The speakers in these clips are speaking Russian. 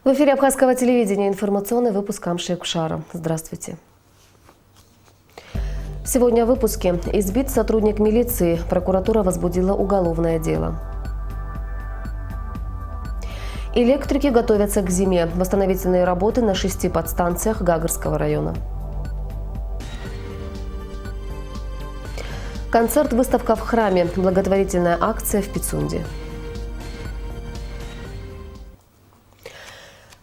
В эфире Абхазского телевидения информационный выпуск Амшек Шара. Здравствуйте. Сегодня в выпуске. Избит сотрудник милиции. Прокуратура возбудила уголовное дело. Электрики готовятся к зиме. Восстановительные работы на 6 подстанциях Гагарского района. Концерт-выставка в храме. Благотворительная акция в Пицунде.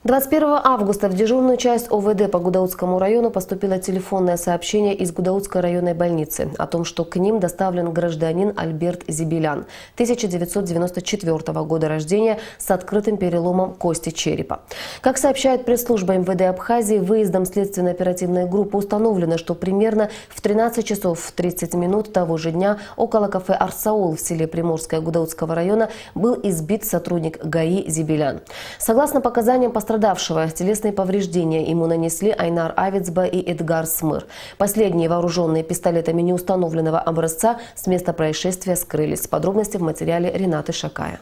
21 августа в дежурную часть ОВД по Гудаутскому району поступило телефонное сообщение из Гудаутской районной больницы о том, что к ним доставлен гражданин Альберт Зибелян, 1994 года рождения, с открытым переломом кости черепа. Как сообщает пресс-служба МВД Абхазии, выездом следственно-оперативной группы установлено, что примерно в 13 часов 30 минут того же дня около кафе «Арсаул» в селе Приморское Гудаутского района был избит сотрудник ГАИ Зибелян. Согласно показаниям пострадавшего, телесные повреждения ему нанесли Айнар Авицба и Эдгар Смыр. Последние, вооруженные пистолетами неустановленного образца, с места происшествия скрылись. Подробности в материале Ренаты Шакая.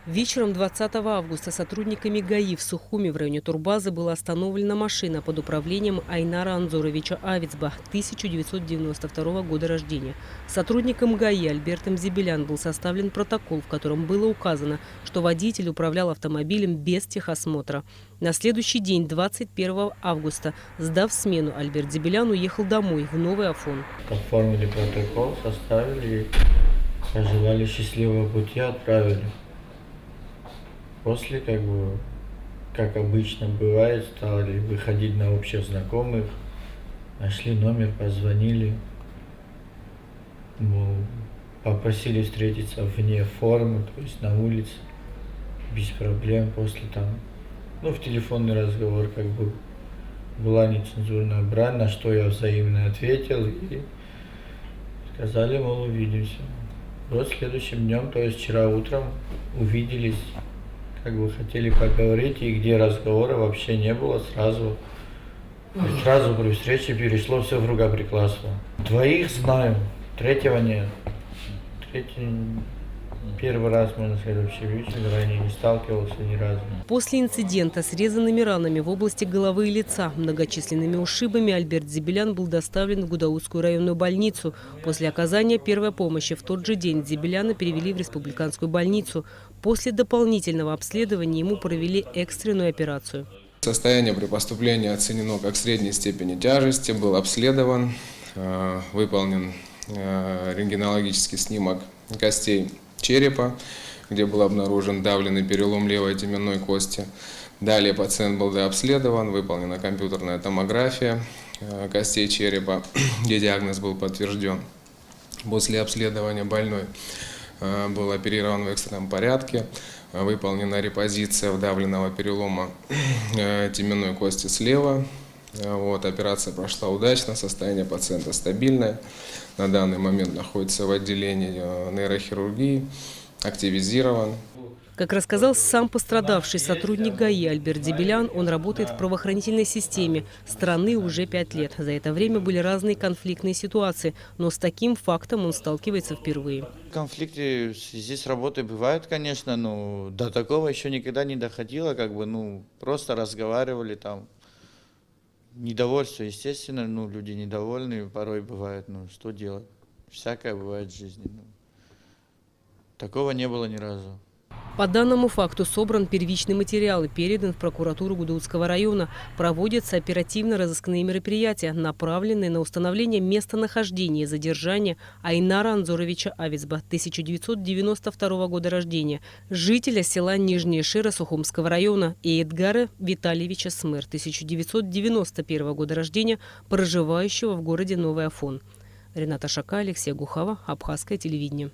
Вечером 20 августа сотрудниками ГАИ в Сухуми в районе Турбазы была остановлена машина под управлением Айнара Анзоровича Авицба, 1992 года рождения. Сотрудником ГАИ Альбертом Зибелян был составлен протокол, в котором было указано, что водитель управлял автомобилем без техосмотра. На следующий день, 21 августа, сдав смену, Альберт Зибелян уехал домой, в Новый Афон. Оформили протокол, составили, пожелали счастливого пути, отправили. После, как обычно бывает, стали выходить на общих знакомых, нашли номер, позвонили, попросили встретиться вне формы, то есть на улице, без проблем. После в телефонный разговор была нецензурная брань, на что я взаимно ответил, и сказали, мол, увидимся. Вот следующим днем, то есть вчера утром, увиделись. Хотели поговорить, и где разговора вообще не было, сразу при встрече перешло все в рукоприкладство. Двоих знаю, третьего нет. Первый раз, можно сказать, вообще видел, ранее не сталкивался ни разу. После инцидента с резанными ранами в области головы и лица, многочисленными ушибами, Альберт Зибелян был доставлен в Гудаутскую районную больницу. После оказания первой помощи в тот же день Зибеляна перевели в республиканскую больницу. После дополнительного обследования ему провели экстренную операцию. Состояние при поступлении оценено как средней степени тяжести, был обследован, выполнен рентгенологический снимок костей черепа, где был обнаружен давленный перелом левой теменной кости. Далее пациент был дообследован, выполнена компьютерная томография костей черепа, где диагноз был подтвержден. После обследования больной был оперирован в экстренном порядке, выполнена репозиция вдавленного перелома теменной кости слева. Операция прошла удачно, состояние пациента стабильное. На данный момент находится в отделении нейрохирургии, активизирован. Как рассказал сам пострадавший сотрудник ГАИ Альберт Зибелян, он работает в правоохранительной системе страны уже 5 лет. За это время были разные конфликтные ситуации, но с таким фактом он сталкивается впервые. Конфликты в связи с работой бывают, конечно, но до такого еще никогда не доходило, просто разговаривали Недовольство, естественно, люди недовольны, порой бывает, что делать? Всякое бывает в жизни. Такого не было ни разу. По данному факту собран первичный материал и передан в прокуратуру Гудаутского района. Проводятся оперативно-розыскные мероприятия, направленные на установление местонахождения и задержания Айнара Анзоровича Авицба, 1992 года рождения, жителя села Нижняя Шира Сухумского района, и Эдгара Витальевича Смыр, 1991 года рождения, проживающего в городе Новый Афон. Рената Шакая, Алексей Гухова, Абхазское телевидение.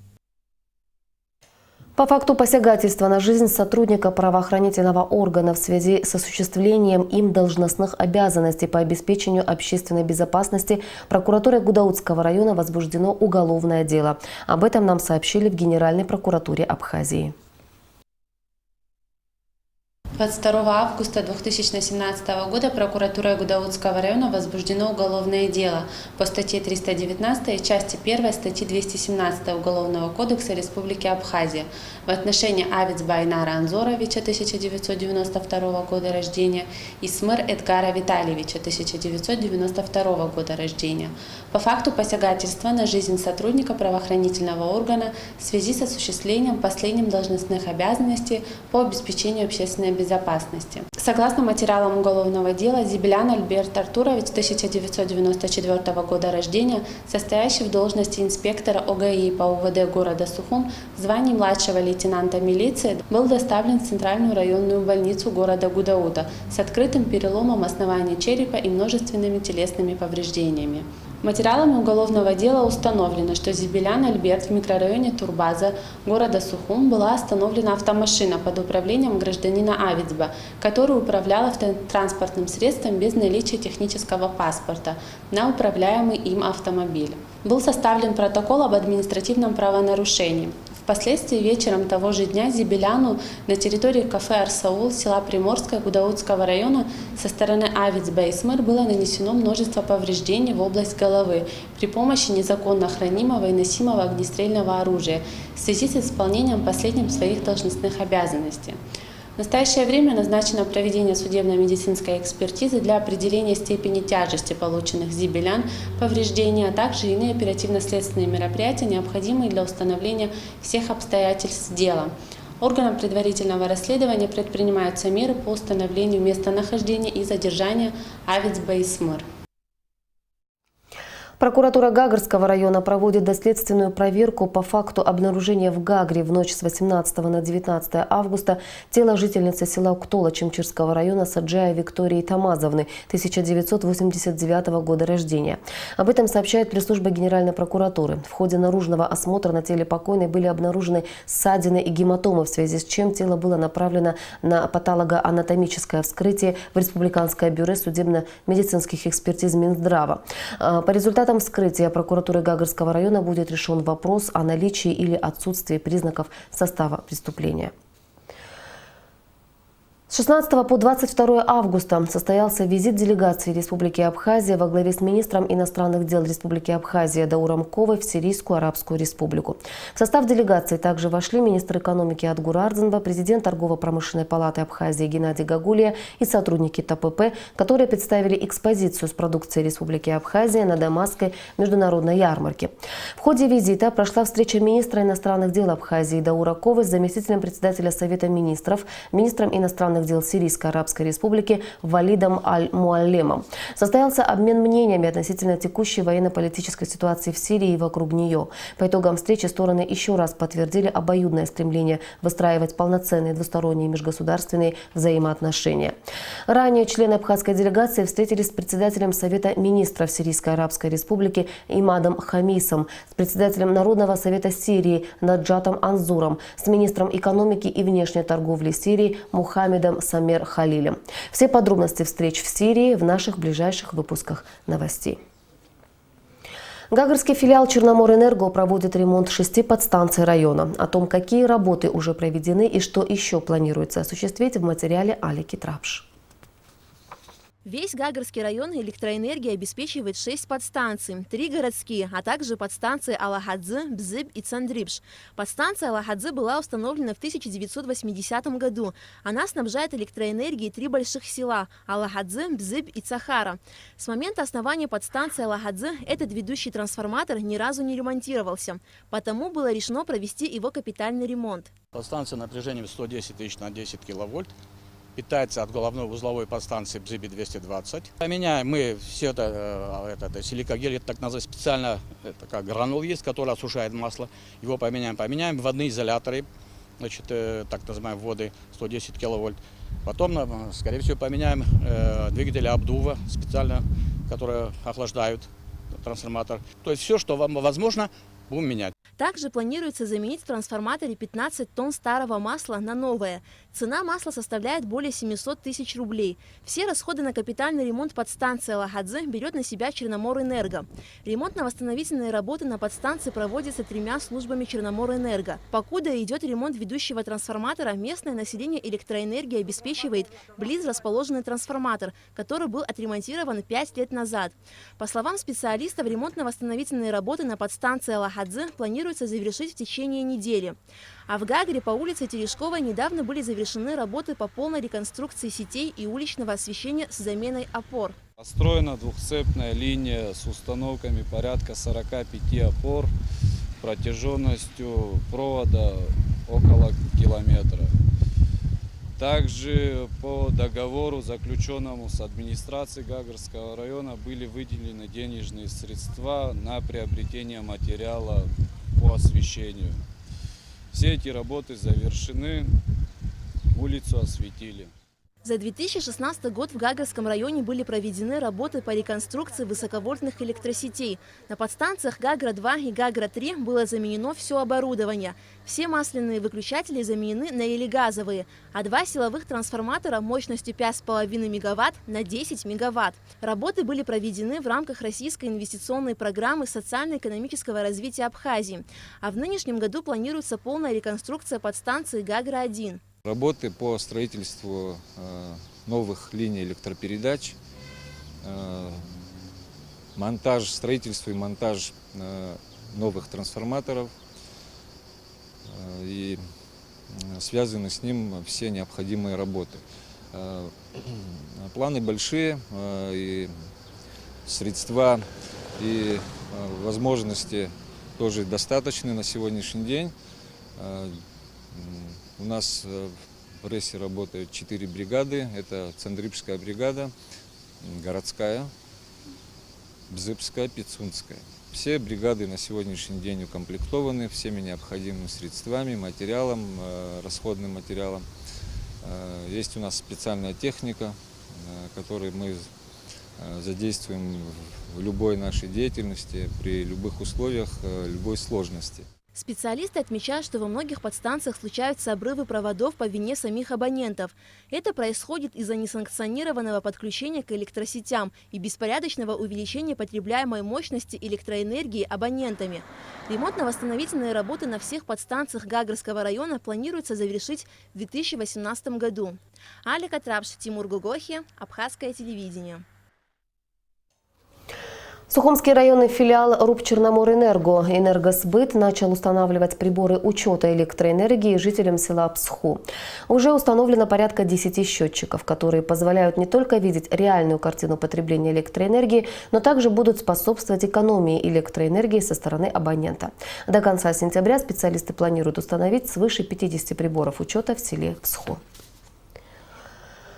По факту посягательства на жизнь сотрудника правоохранительного органа в связи с осуществлением им должностных обязанностей по обеспечению общественной безопасности прокуратурой Гудаутского района возбуждено уголовное дело. Об этом нам сообщили в Генеральной прокуратуре Абхазии. 22 августа 2017 года прокуратурой Гудаутского района возбуждено уголовное дело по статье 319 части 1 статьи 217 Уголовного кодекса Республики Абхазия в отношении Авиц Байнара Анзоровича 1992 года рождения и Смыр Эдгара Витальевича 1992 года рождения по факту посягательства на жизнь сотрудника правоохранительного органа в связи с осуществлением последним должностных обязанностей по обеспечению общественной безопасности. Согласно материалам уголовного дела, Зибелян Альберт Артурович 1994 года рождения, состоящий в должности инспектора ОГАИ по УВД города Сухум в звании младшего лейтенанта милиции, был доставлен в Центральную районную больницу города Гудаута с открытым переломом основания черепа и множественными телесными повреждениями. Материалами уголовного дела установлено, что Зибелян Альберт в микрорайоне Турбаза города Сухум была остановлена автомашина под управлением гражданина Авицба, который управлял автотранспортным средством без наличия технического паспорта на управляемый им автомобиль. Был составлен протокол об административном правонарушении. Впоследствии вечером того же дня Зибеляну на территории кафе «Арсаул» села Приморское Гудаутского района со стороны Авицба и Смыр было нанесено множество повреждений в область головы при помощи незаконно хранимого и носимого огнестрельного оружия в связи с исполнением последним своих должностных обязанностей. В настоящее время назначено проведение судебно-медицинской экспертизы для определения степени тяжести полученных Зибелян повреждений, а также иные оперативно-следственные мероприятия, необходимые для установления всех обстоятельств дела. Органам предварительного расследования предпринимаются меры по установлению местонахождения и задержания Авицба и Смыр. Прокуратура Гагарского района проводит доследственную проверку по факту обнаружения в Гагре в ночь с 18 на 19 августа тела жительницы села Уктола Чемчирского района Саджая Виктории Тамазовны, 1989 года рождения. Об этом сообщает пресс-служба Генеральной прокуратуры. В ходе наружного осмотра на теле покойной были обнаружены ссадины и гематомы, в связи с чем тело было направлено на патологоанатомическое вскрытие в Республиканское бюро судебно-медицинских экспертиз Минздрава. По результатам вскрытия прокуратуры Гагарского района будет решен вопрос о наличии или отсутствии признаков состава преступления. С 16 по 22 августа состоялся визит делегации Республики Абхазия во главе с министром иностранных дел Республики Абхазия Дауром Ковой в Сирийскую Арабскую Республику. В состав делегации также вошли министр экономики Адгур Ардзанба, президент Торгово-промышленной палаты Абхазии Геннадий Гагулия и сотрудники ТПП, которые представили экспозицию с продукцией Республики Абхазия на Дамасской международной ярмарке. В ходе визита прошла встреча министра иностранных дел Абхазии Даура Ковы с заместителем председателя Совета министров, министром иностранных дел Сирийской Арабской Республики Валидом Аль-Муаллемом. Состоялся обмен мнениями относительно текущей военно-политической ситуации в Сирии и вокруг нее. По итогам встречи стороны еще раз подтвердили обоюдное стремление выстраивать полноценные двусторонние межгосударственные взаимоотношения. Ранее члены абхазской делегации встретились с председателем Совета министров Сирийской Арабской Республики Имадом Хамисом, с председателем Народного совета Сирии Наджатом Анзуром, с министром экономики и внешней торговли Сирии Мухаммедом Самер Халилем. Все подробности встреч в Сирии в наших ближайших выпусках новостей. Гагарский филиал Черноморэнерго проводит ремонт 6 подстанций района. О том, какие работы уже проведены и что еще планируется осуществить, в материале Алики Трапш. Весь Гагарский район электроэнергией обеспечивает 6 подстанций, 3 городские, а также подстанции Алахадзе, Бзыб и Цандрибш. Подстанция Алахадзе была установлена в 1980 году. Она снабжает электроэнергией 3 больших села – Алахадзе, Бзыб и Цахара. С момента основания подстанции Алахадзе этот ведущий трансформатор ни разу не ремонтировался, потому было решено провести его капитальный ремонт. Подстанция напряжением 110 тысяч на 10 киловольт. Питается от головной узловой подстанции Бзиби 220. Поменяем мы все это силикагель, это так называемый специально, это как гранул есть, который осушает масло. Его поменяем. Поменяем вводные изоляторы, значит, так называаемые вводы 110 киловольт. Потом, скорее всего, поменяем двигатели обдува специально, которые охлаждают трансформатор. То есть все, что вам возможно, будем менять. Также планируется заменить в трансформаторе 15 тонн старого масла на новое. Цена масла составляет более 700 тысяч рублей. Все расходы на капитальный ремонт подстанции Алахадзе берет на себя Черноморэнерго. Ремонтно-восстановительные работы на подстанции проводятся 3 службами Черноморэнерго. Покуда идет ремонт ведущего трансформатора, местное население электроэнергией обеспечивает близ расположенный трансформатор, который был отремонтирован 5 лет назад. По словам специалистов, ремонтно-восстановительные работы на подстанции Алахадзе планируется завершить в течение недели. А в Гагре по улице Терешковой недавно были завершены работы по полной реконструкции сетей и уличного освещения с заменой опор. Построена двухцепная линия с установками порядка 45 опор, протяженностью провода около километра. Также по договору, заключенному с администрацией Гагарского района, были выделены денежные средства на приобретение материала по освещению. Все эти работы завершены, улицу осветили. За 2016 год в Гагарском районе были проведены работы по реконструкции высоковольтных электросетей. На подстанциях Гагра-2 и Гагра-3 было заменено все оборудование. Все масляные выключатели заменены на элегазовые, а 2 силовых трансформатора мощностью 5,5 мегаватт на 10 мегаватт. Работы были проведены в рамках российской инвестиционной программы социально-экономического развития Абхазии. А в нынешнем году планируется полная реконструкция подстанции Гагра-1. Работы по строительству новых линий электропередач, строительство и монтаж новых трансформаторов и связаны с ним все необходимые работы. Планы большие, и средства и возможности тоже достаточны на сегодняшний день. У нас в РЭСе работают 4 бригады. Это Цандрибская бригада, городская, Бзыбская, Пицунская. Все бригады на сегодняшний день укомплектованы всеми необходимыми средствами, материалом, расходным материалом. Есть у нас специальная техника, которую мы задействуем в любой нашей деятельности, при любых условиях, любой сложности. Специалисты отмечают, что во многих подстанциях случаются обрывы проводов по вине самих абонентов. Это происходит из-за несанкционированного подключения к электросетям и беспорядочного увеличения потребляемой мощности электроэнергии абонентами. Ремонтно-восстановительные работы на всех подстанциях Гагарского района планируется завершить в 2018 году. Алика Трапш, Тимур Гугохи, Абхазское телевидение. Сухумский районный филиал РУП «Черноморэнерго» «Энергосбыт» начал устанавливать приборы учета электроэнергии жителям села Псху. Уже установлено порядка 10 счетчиков, которые позволяют не только видеть реальную картину потребления электроэнергии, но также будут способствовать экономии электроэнергии со стороны абонента. До конца сентября специалисты планируют установить свыше 50 приборов учета в селе Псху.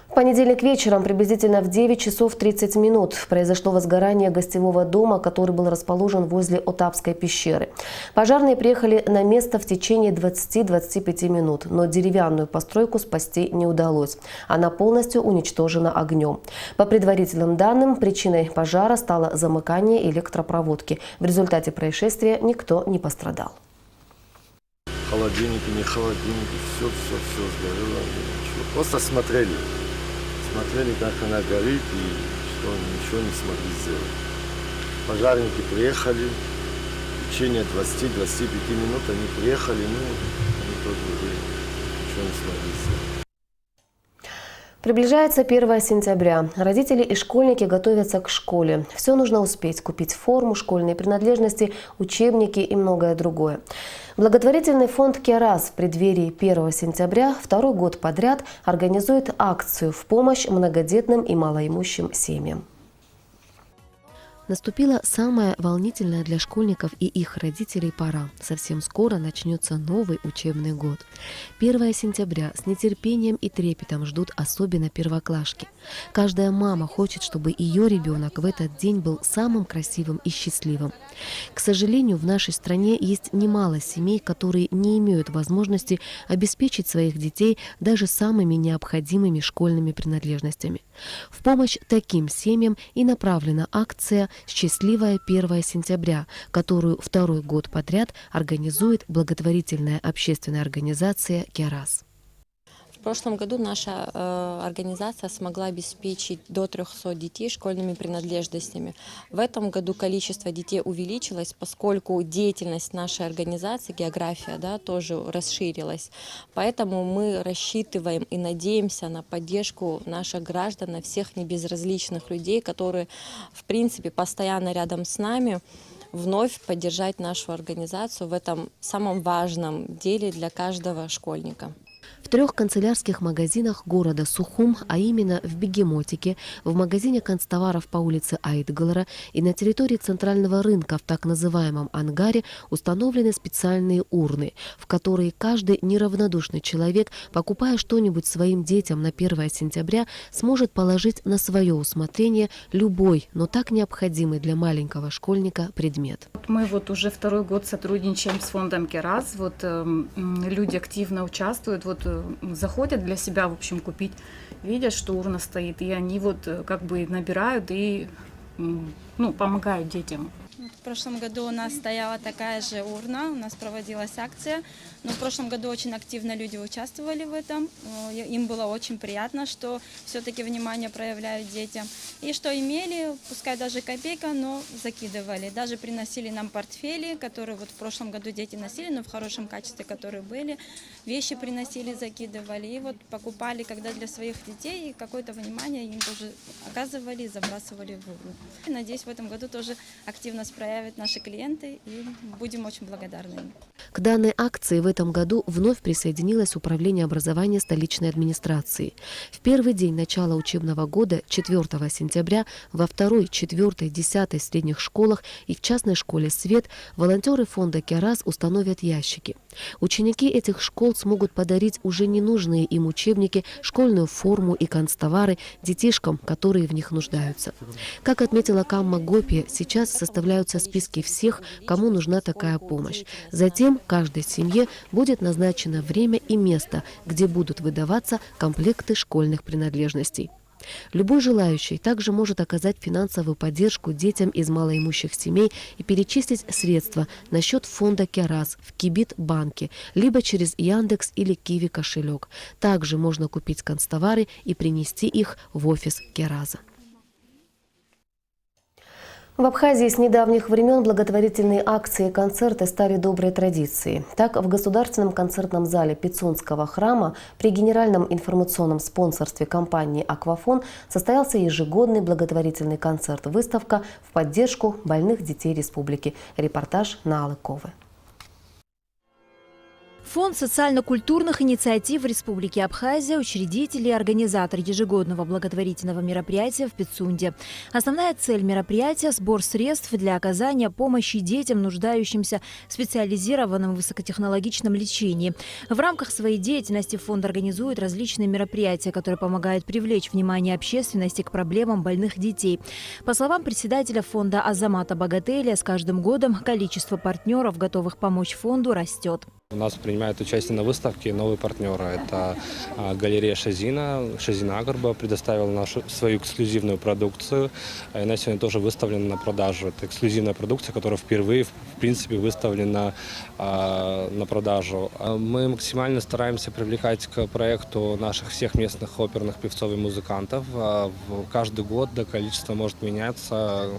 В понедельник вечером, приблизительно в 9 часов 30 минут, произошло возгорание гостевого дома, который был расположен возле Отапской пещеры. Пожарные приехали на место в течение 20-25 минут, но деревянную постройку спасти не удалось. Она полностью уничтожена огнем. По предварительным данным, причиной пожара стало замыкание электропроводки. В результате происшествия никто не пострадал. Холодильники, не холодильники, все сгорело. Просто смотрели, как она горит, и что ничего не смогли сделать. Пожарники приехали, в течение 20-25 минут они приехали, они тоже уже ничего не смогли сделать. Приближается 1 сентября. Родители и школьники готовятся к школе. Все нужно успеть: купить форму, школьные принадлежности, учебники и многое другое. Благотворительный фонд «Керас» в преддверии 1 сентября второй год подряд организует акцию в помощь многодетным и малоимущим семьям. Наступила самая волнительная для школьников и их родителей пора. Совсем скоро начнется новый учебный год. 1 сентября с нетерпением и трепетом ждут особенно первоклашки. Каждая мама хочет, чтобы ее ребенок в этот день был самым красивым и счастливым. К сожалению, в нашей стране есть немало семей, которые не имеют возможности обеспечить своих детей даже самыми необходимыми школьными принадлежностями. В помощь таким семьям и направлена акция «Счастливое 1 сентября», которую второй год подряд организует благотворительная общественная организация «Керас». В прошлом году наша организация смогла обеспечить до 300 детей школьными принадлежностями. В этом году количество детей увеличилось, поскольку деятельность нашей организации, география, тоже расширилась. Поэтому мы рассчитываем и надеемся на поддержку наших граждан, на всех небезразличных людей, которые, в принципе, постоянно рядом с нами, вновь поддержать нашу организацию в этом самом важном деле для каждого школьника. В 3 канцелярских магазинах города Сухум, а именно в Бегемотике, в магазине канцтоваров по улице Айтгалера и на территории центрального рынка в так называемом ангаре установлены специальные урны, в которые каждый неравнодушный человек, покупая что-нибудь своим детям на 1 сентября, сможет положить на свое усмотрение любой, но так необходимый для маленького школьника предмет. Мы уже второй год сотрудничаем с фондом «Керас». Люди активно участвуют, заходят для себя, в общем, купить, видят, что урна стоит, и они набирают и помогают детям. В прошлом году у нас стояла такая же урна, у нас проводилась акция, но в прошлом году очень активно люди участвовали в этом, им было очень приятно, что все-таки внимание проявляют детям, и что имели, пускай даже копейка, но закидывали, даже приносили нам портфели, которые в прошлом году дети носили, но в хорошем качестве, которые были, вещи приносили, закидывали, и покупали, когда для своих детей какое-то внимание им тоже оказывали, забрасывали в урну. И, надеюсь, в этом году тоже активно проявят наши клиенты, и будем очень благодарны им. К данной акции в этом году вновь присоединилось Управление образования столичной администрации. В первый день начала учебного года, 4 сентября, во 2, 4, 10 средних школах и в частной школе «Свет» волонтеры фонда «Керас» установят ящики. Ученики этих школ смогут подарить уже ненужные им учебники, школьную форму и канцтовары детишкам, которые в них нуждаются. Как отметила Камма Гопи, сейчас составляются списки всех, кому нужна такая помощь. Затем каждой семье будет назначено время и место, где будут выдаваться комплекты школьных принадлежностей. Любой желающий также может оказать финансовую поддержку детям из малоимущих семей и перечислить средства на счет фонда «Керас» в Кибит-банке, либо через Яндекс или Киви кошелек. Также можно купить канцтовары и принести их в офис «Кераза». В Абхазии с недавних времен благотворительные акции и концерты стали доброй традицией. Так, в Государственном концертном зале Пицунского храма при генеральном информационном спонсорстве компании «Аквафон» состоялся ежегодный благотворительный концерт-выставка в поддержку больных детей республики. Репортаж Наалы Ковы. Фонд социально-культурных инициатив Республики Абхазия – учредитель и организатор ежегодного благотворительного мероприятия в Пицунде. Основная цель мероприятия – сбор средств для оказания помощи детям, нуждающимся в специализированном высокотехнологичном лечении. В рамках своей деятельности фонд организует различные мероприятия, которые помогают привлечь внимание общественности к проблемам больных детей. По словам председателя фонда Азамата Багателя, с каждым годом количество партнеров, готовых помочь фонду, растет. У нас принимают участие на выставке новые партнеры. Это галерея Шазина. Шазина Агарба предоставила свою эксклюзивную продукцию. И она сегодня тоже выставлена на продажу. Это эксклюзивная продукция, которая впервые, в принципе, выставлена на продажу. Мы максимально стараемся привлекать к проекту наших всех местных оперных певцов и музыкантов. Каждый год количество может меняться,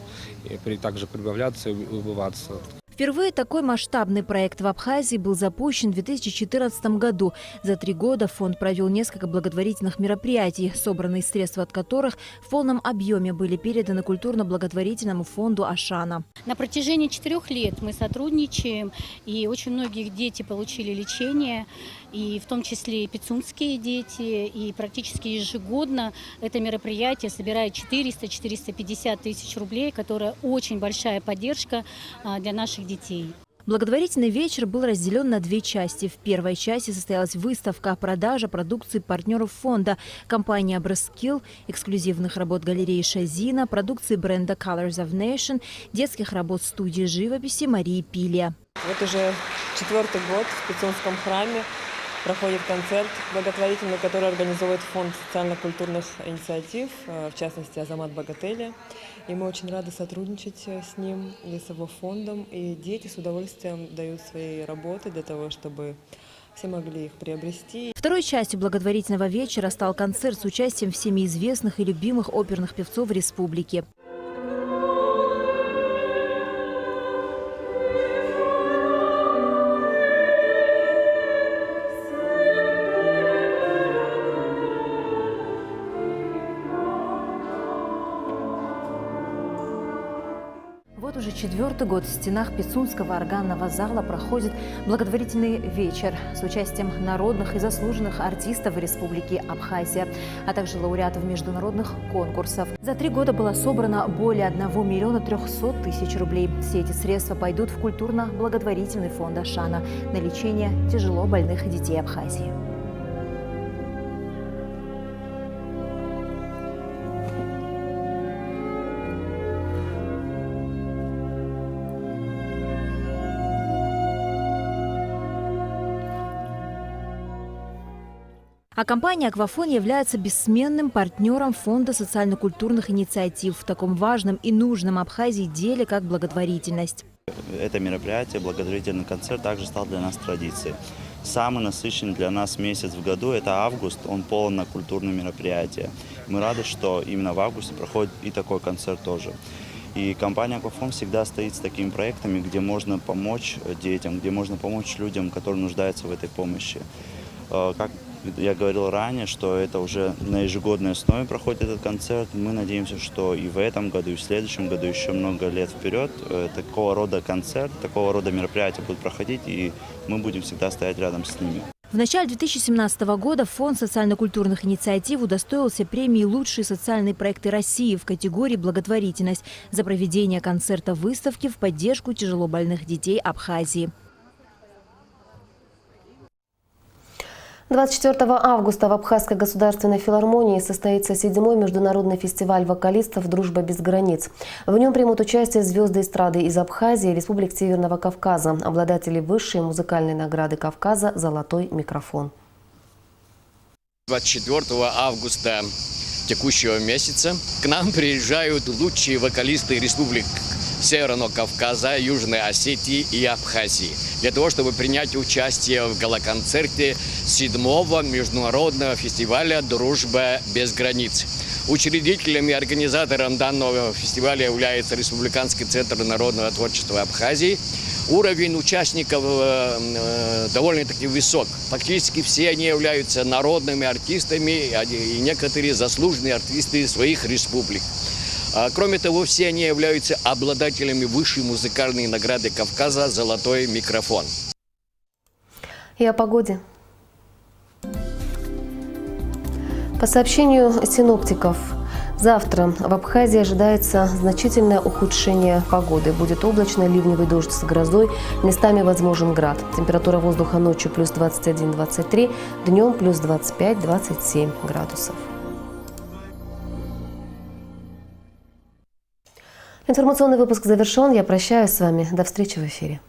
и также прибавляться и убываться. Впервые такой масштабный проект в Абхазии был запущен в 2014 году. За 3 года фонд провел несколько благотворительных мероприятий, собранные средства от которых в полном объеме были переданы культурно-благотворительному фонду «Ашана». На протяжении 4 лет мы сотрудничаем, и очень многие дети получили лечение, и в том числе и пицунские дети, и практически ежегодно это мероприятие собирает 400-450 тысяч рублей, которая очень большая поддержка для наших детей. Благотворительный вечер был разделен на 2 части. В первой части состоялась выставка, продажа продукции партнеров фонда, компании Абраскил, эксклюзивных работ галереи Шазина, продукции бренда Colors of Nation, детских работ студии живописи Марии Пилия. Вот уже 4-й год в Пицунском храме проходит концерт благотворительный, который организовывает фонд социально-культурных инициатив, в частности Азамат Богателя. И мы очень рады сотрудничать с ним и с его фондом. И дети с удовольствием дают свои работы для того, чтобы все могли их приобрести. Второй частью благотворительного вечера стал концерт с участием всеми известных и любимых оперных певцов республики. Вот уже 4-й год в стенах Пицунского органного зала проходит благотворительный вечер с участием народных и заслуженных артистов Республики Абхазия, а также лауреатов международных конкурсов. За 3 года было собрано более 1 миллиона 300 тысяч рублей. Все эти средства пойдут в культурно-благотворительный фонд Ашана на лечение тяжело больных детей Абхазии. А компания «Аквафон» является бессменным партнером Фонда социально-культурных инициатив в таком важном и нужном Абхазии деле, как благотворительность. Это мероприятие, благотворительный концерт, также стал для нас традицией. Самый насыщенный для нас месяц в году – это август, он полон на культурные мероприятия. Мы рады, что именно в августе проходит и такой концерт тоже. И компания «Аквафон» всегда стоит с такими проектами, где можно помочь детям, где можно помочь людям, которые нуждаются в этой помощи. Как я говорил ранее, что это уже на ежегодной основе проходит этот концерт. Мы надеемся, что и в этом году, и в следующем году, еще много лет вперед, такого рода концерт, такого рода мероприятия будут проходить, и мы будем всегда стоять рядом с ними. В начале 2017 года Фонд социально-культурных инициатив удостоился премии «Лучшие социальные проекты России» в категории «Благотворительность» за проведение концерта-выставки в поддержку тяжелобольных детей Абхазии. 24 августа в Абхазской государственной филармонии состоится 7-й международный фестиваль вокалистов «Дружба без границ». В нем примут участие звезды эстрады из Абхазии и Республик Северного Кавказа, обладатели высшей музыкальной награды Кавказа «Золотой микрофон». 24 августа текущего месяца к нам приезжают лучшие вокалисты республик Северного Кавказа, Южной Осетии и Абхазии для того, чтобы принять участие в гала-концерте 7-го международного фестиваля «Дружба без границ». Учредителем и организатором данного фестиваля является Республиканский центр народного творчества Абхазии. Уровень участников довольно-таки высок. Фактически все они являются народными артистами и некоторые заслуженные артисты своих республик. Кроме того, все они являются обладателями высшей музыкальной награды Кавказа «Золотой микрофон». И о погоде. По сообщению синоптиков, завтра в Абхазии ожидается значительное ухудшение погоды. Будет облачно, ливневый дождь с грозой, местами возможен град. Температура воздуха ночью плюс 21-23, днем плюс 25-27 градусов. Информационный выпуск завершен. Я прощаюсь с вами. До встречи в эфире.